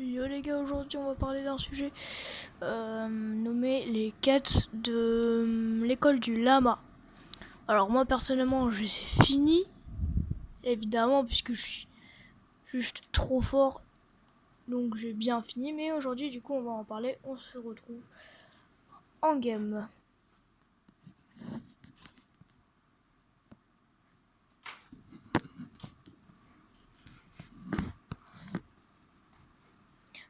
Yo les gars, aujourd'hui on va parler d'un sujet nommé les quêtes de l'école du lama. Alors moi personnellement je les ai finies, évidemment, puisque je suis juste trop fort, donc j'ai bien fini. Mais aujourd'hui du coup on va en parler, on se retrouve en game.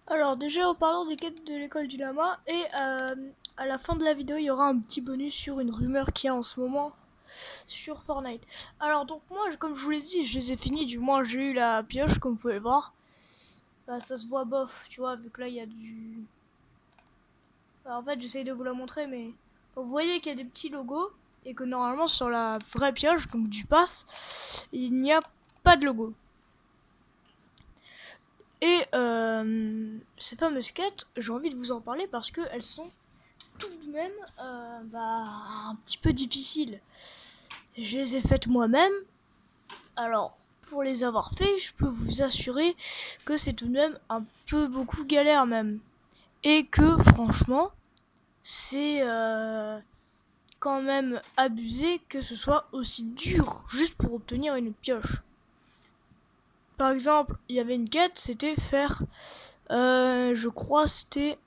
Alors déjà en parlant des quêtes de l'école du lama, et à la fin de la vidéo il y aura un petit bonus sur une rumeur qu'il y a en ce moment sur Fortnite. Alors donc moi, comme je vous l'ai dit, je les ai finis, du moins j'ai eu la pioche comme vous pouvez le voir. Bah, ça se voit bof, tu vois, vu que là il y a du... Alors, en fait j'essaye de vous la montrer, mais vous voyez qu'il y a des petits logos et que normalement sur la vraie pioche, donc du pass, il n'y a pas de logo. Et ces fameuses quêtes, j'ai envie de vous en parler parce qu'elles sont tout de même un petit peu difficiles. Je les ai faites moi-même. Alors, pour les avoir fait, je peux vous assurer que c'est tout de même un peu beaucoup galère même. Et que franchement, c'est quand même abusé que ce soit aussi dur juste pour obtenir une pioche. Par exemple, il y avait une quête, c'était faire, je crois c'était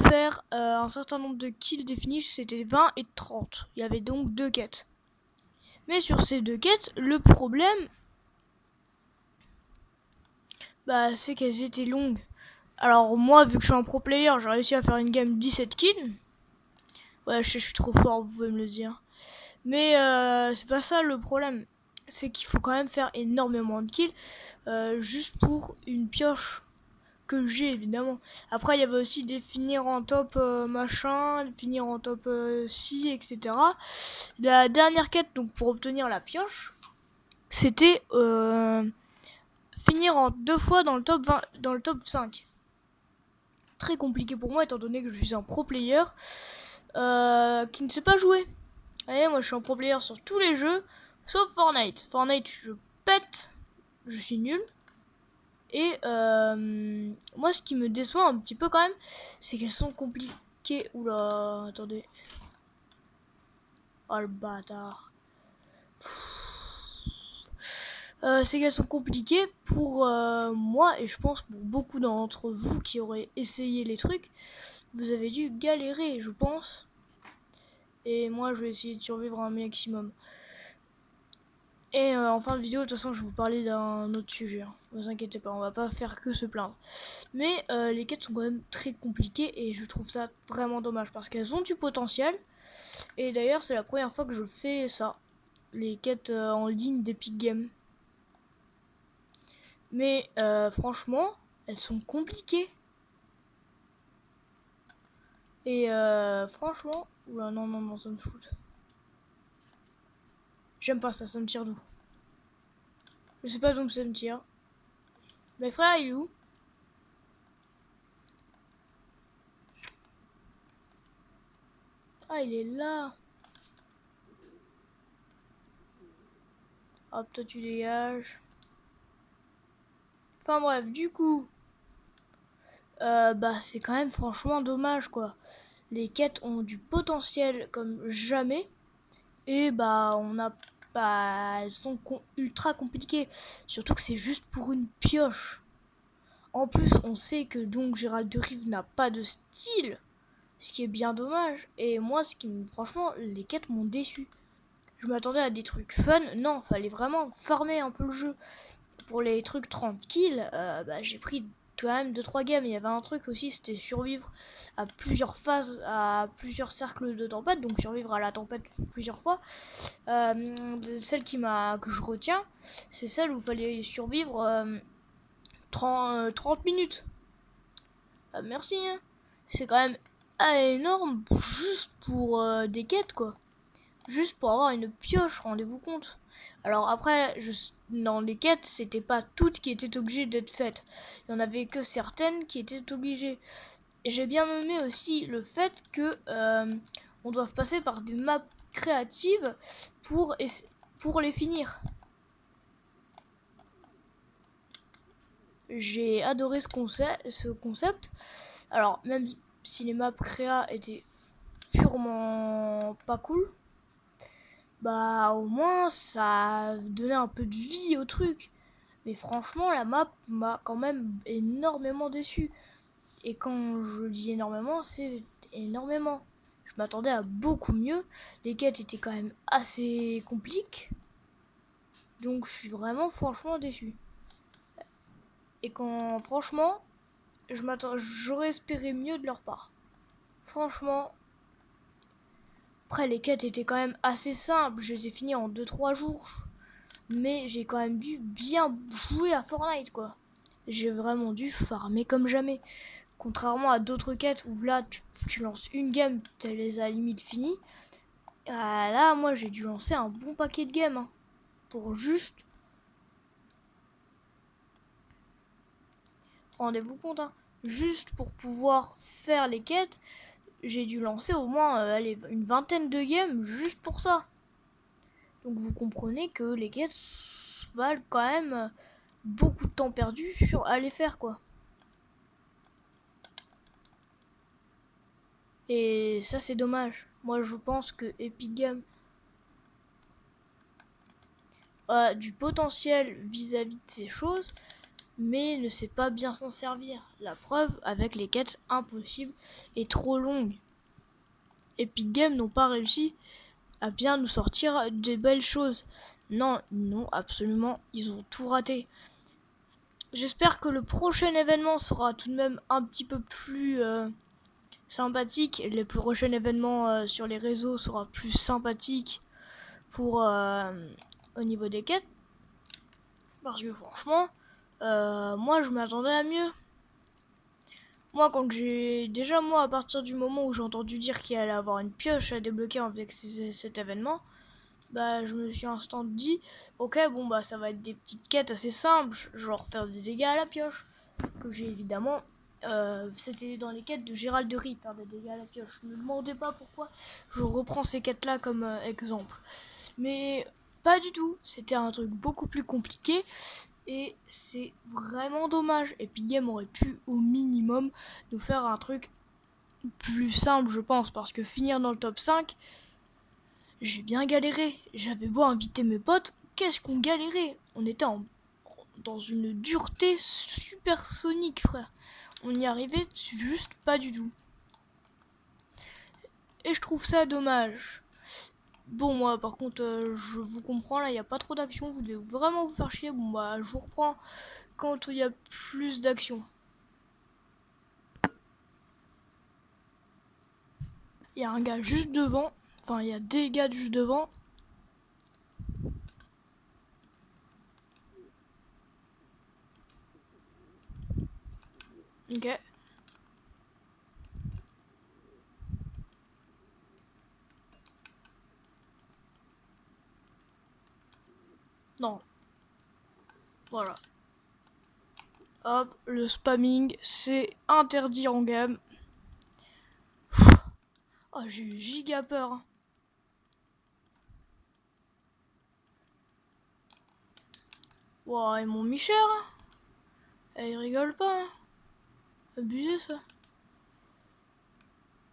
faire un certain nombre de kills définis, c'était 20 et 30. Il y avait donc deux quêtes. Mais sur ces deux quêtes, le problème, c'est qu'elles étaient longues. Alors moi, vu que je suis un pro player, j'ai réussi à faire une game 17 kills. Ouais, je suis trop fort, vous pouvez me le dire. Mais c'est pas ça le problème. C'est qu'il faut quand même faire énormément de kills juste pour une pioche que j'ai évidemment. Après, il y avait aussi des finir en top machin, finir en top si, etc. La dernière quête, donc pour obtenir la pioche, c'était finir en 2 fois dans le top 20, dans le top 5. Très compliqué pour moi étant donné que je suis un pro player qui ne sait pas jouer. Allez, moi je suis un pro player sur tous les jeux sauf Fortnite. Fortnite je pète, je suis nul. Et moi ce qui me déçoit un petit peu quand même, c'est qu'elles sont compliquées. Oula, attendez. Oh le bâtard. C'est qu'elles sont compliquées pour moi et je pense pour beaucoup d'entre vous qui auraient essayé les trucs. Vous avez dû galérer, je pense. Et moi, je vais essayer de survivre un maximum. Et en fin de vidéo, de toute façon, je vais vous parler d'un autre sujet. Hein. Ne vous inquiétez pas, on va pas faire que se plaindre. Mais les quêtes sont quand même très compliquées et je trouve ça vraiment dommage parce qu'elles ont du potentiel. Et d'ailleurs, c'est la première fois que je fais ça. Les quêtes en ligne d'Epic Games. Mais franchement, elles sont compliquées. Et franchement... Oula, non, non, non, ça me fout. J'aime pas ça, ça me tire d'où? Je sais pas d'où ça me tire. Mais frère, il est où? Ah, il est là. Hop, toi tu dégages. Enfin bref, du coup, c'est quand même franchement dommage quoi. Les quêtes ont du potentiel comme jamais. Et on a elles sont ultra compliquées. Surtout que c'est juste pour une pioche. En plus, on sait que donc Gérald de Rive n'a pas de style. Ce qui est bien dommage. Et moi, franchement, les quêtes m'ont déçu. Je m'attendais à des trucs fun. Non, fallait vraiment farmer un peu le jeu. Pour les trucs 30 kills, j'ai pris quand même 2-3 games. Il y avait un truc aussi, c'était survivre à plusieurs phases, à plusieurs cercles de tempête. Donc survivre à la tempête plusieurs fois. Celle que je retiens, c'est celle où il fallait survivre 30 minutes. Merci. Hein. C'est quand même énorme juste pour des quêtes quoi. Juste pour avoir une pioche, rendez-vous compte. Alors après, dans les quêtes, c'était pas toutes qui étaient obligées d'être faites. Il y en avait que certaines qui étaient obligées. Et j'ai bien aimé aussi le fait que on doit passer par des maps créatives pour les finir. j'ai adoré ce concept. Alors, même si les maps créa étaient purement pas cool, bah au moins ça donnait un peu de vie au truc. Mais franchement, la map m'a quand même énormément déçu. Et quand je dis énormément, c'est énormément. Je m'attendais à beaucoup mieux. Les quêtes étaient quand même assez compliquées. Donc je suis vraiment franchement déçu. Et quand franchement, j'aurais espéré mieux de leur part. Franchement, après les quêtes étaient quand même assez simples. Je les ai finies en 2-3 jours. Mais j'ai quand même dû bien jouer à Fortnite quoi. J'ai vraiment dû farmer comme jamais. Contrairement à d'autres quêtes où là tu lances une game, tu les as limite finies. Là moi j'ai dû lancer un bon paquet de games. Pour juste... Rendez-vous compte, juste pour pouvoir faire les quêtes, j'ai dû lancer au moins une vingtaine de games juste pour ça. Donc vous comprenez que les quêtes valent quand même beaucoup de temps perdu à les faire quoi. Et ça c'est dommage. Moi je pense que Epic Games a du potentiel vis-à-vis de ces choses, mais ne sait pas bien s'en servir. La preuve avec les quêtes impossibles et trop longues. Epic Games n'ont pas réussi à bien nous sortir de belles choses. Non, absolument, ils ont tout raté. J'espère que le prochain événement sera tout de même un petit peu plus sympathique. Le prochain événement sur les réseaux sera plus sympathique pour au niveau des quêtes. Parce que franchement, moi je m'attendais à mieux. Moi, à partir du moment où j'ai entendu dire qu'il allait avoir une pioche à débloquer avec cet événement, bah je me suis instant dit, ok bon bah ça va être des petites quêtes assez simples, genre faire des dégâts à la pioche, que j'ai évidemment, c'était dans les quêtes de Gérald de Rive, faire des dégâts à la pioche. Ne me demandez pas pourquoi je reprends ces quêtes là comme exemple, mais pas du tout, c'était un truc beaucoup plus compliqué. Et c'est vraiment dommage. Epic Games aurait pu au minimum nous faire un truc plus simple, je pense, parce que finir dans le top 5, j'ai bien galéré. J'avais beau inviter mes potes, qu'est-ce qu'on galérait. On était dans une dureté supersonique, frère. On y arrivait juste pas du tout. Et je trouve ça dommage. Bon, moi, par contre, je vous comprends, là, il n'y a pas trop d'action. Vous devez vraiment vous faire chier. Bon, bah, je vous reprends quand il y a plus d'action. Il y a un gars juste devant. Enfin, il y a des gars juste devant. Ok. Non. Voilà. Hop, le spamming, c'est interdit en game. Oh, j'ai eu giga peur. Wow, ils m'ont mis cher. Et ils rigolent pas. Abusé ça.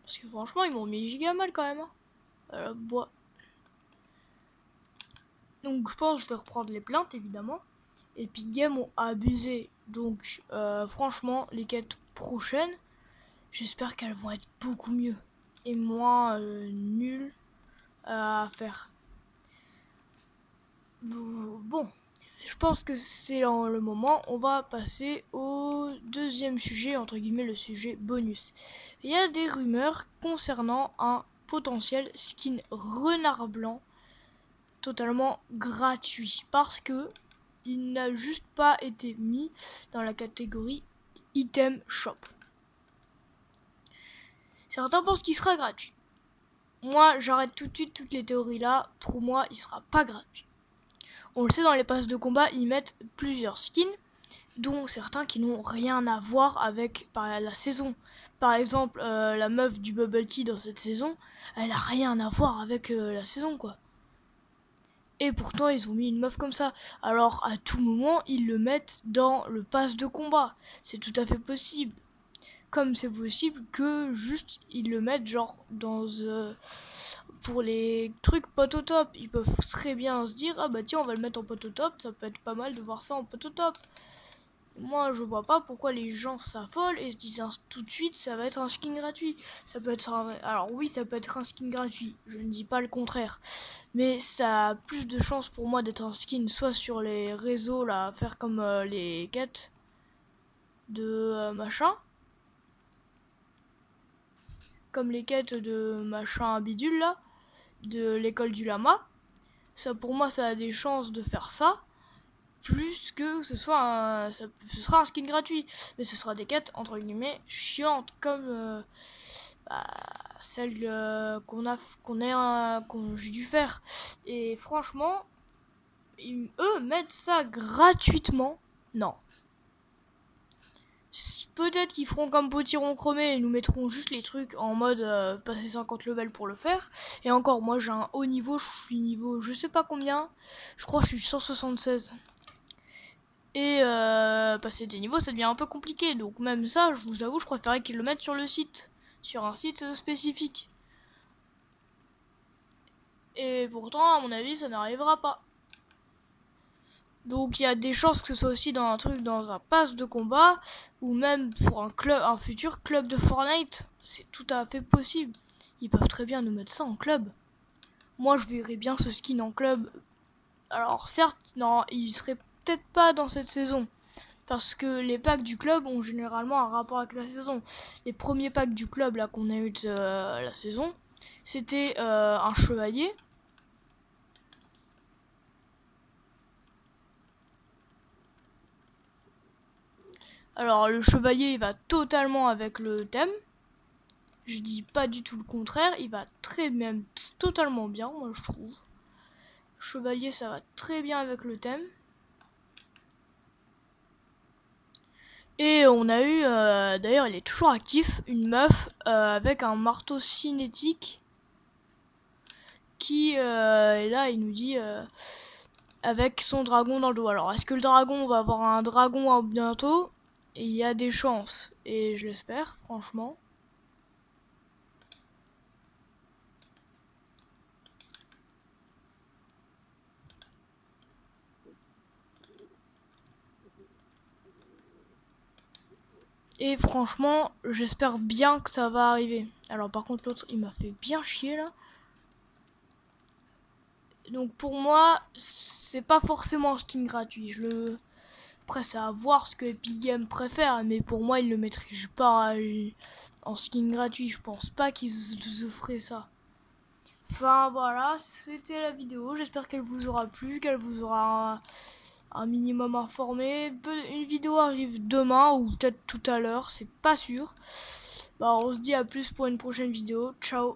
Parce que franchement, ils m'ont mis giga mal quand même. Bois. Donc je pense que je vais reprendre les plaintes évidemment. Epic Games ont abusé. Donc franchement, les quêtes prochaines, j'espère qu'elles vont être beaucoup mieux. Et moins nulles à faire. Bon, je pense que c'est le moment. On va passer au deuxième sujet, entre guillemets le sujet bonus. Il y a des rumeurs concernant un potentiel skin renard blanc totalement gratuit parce que il n'a juste pas été mis dans la catégorie item shop. Certains pensent qu'il sera gratuit. Moi, j'arrête tout de suite toutes les théories là. Pour moi, il sera pas gratuit. On le sait, dans les passes de combat, ils mettent plusieurs skins, dont certains qui n'ont rien à voir avec la saison. Par exemple, la meuf du Bubble Tea dans cette saison, elle a rien à voir avec la saison, quoi. Et pourtant, ils ont mis une meuf comme ça. Alors, à tout moment, ils le mettent dans le pass de combat. C'est tout à fait possible. Comme c'est possible que juste ils le mettent genre dans pour les trucs pot au top. Ils peuvent très bien se dire ah bah tiens on va le mettre en pot au top, ça peut être pas mal de voir ça en pot au top. Moi je vois pas pourquoi les gens s'affolent et se disent tout de suite ça va être un skin gratuit. Ça peut être alors oui ça peut être un skin gratuit, je ne dis pas le contraire. Mais ça a plus de chances pour moi d'être un skin soit sur les réseaux là, faire comme les quêtes de machin. Comme les quêtes de machin bidule là, de l'école du lama. Ça pour moi ça a des chances de faire ça. Plus que ce soit ce sera un skin gratuit. Mais ce sera des quêtes entre guillemets chiantes comme bah, celle qu'on j'ai dû faire. Et franchement, eux mettent ça gratuitement. Non. Peut-être qu'ils feront comme Potiron Chromé et nous mettront juste les trucs en mode passer 50 levels pour le faire. Et encore, moi j'ai un haut niveau, je suis niveau je sais pas combien. Je crois que je suis 176. Et passer des niveaux ça devient un peu compliqué. Donc même ça, je vous avoue, je préférais qu'ils le mettent sur le site. Sur un site spécifique. Et pourtant, à mon avis, ça n'arrivera pas. Donc il y a des chances que ce soit aussi dans un truc, dans un pass de combat, ou même pour un futur club de Fortnite. C'est tout à fait possible. Ils peuvent très bien nous mettre ça en club. Moi je verrais bien ce skin en club. Alors certes, non, il serait peut-être pas dans cette saison. Parce que les packs du club ont généralement un rapport avec la saison. Les premiers packs du club là qu'on a eu de la saison, c'était un chevalier. Alors le chevalier il va totalement avec le thème. Je dis pas du tout le contraire, il va très même totalement bien, moi je trouve. Chevalier ça va très bien avec le thème. Et on a eu, d'ailleurs il est toujours actif, une meuf avec un marteau cinétique qui est là, il nous dit avec son dragon dans le dos. Alors est-ce que le dragon va avoir un dragon bientôt? Il y a des chances, et je l'espère franchement. Et franchement, j'espère bien que ça va arriver. Alors par contre l'autre il m'a fait bien chier là. Donc pour moi, c'est pas forcément un skin gratuit. Après c'est à voir ce que Epic Games préfère, mais pour moi ils le mettraient pas en skin gratuit. Je pense pas qu'ils se feraient ça. Enfin voilà, c'était la vidéo. J'espère qu'elle vous aura plu, qu'elle vous aura un minimum informé. Une vidéo arrive demain ou peut-être tout à l'heure, c'est pas sûr. Bah on se dit à plus pour une prochaine vidéo. Ciao.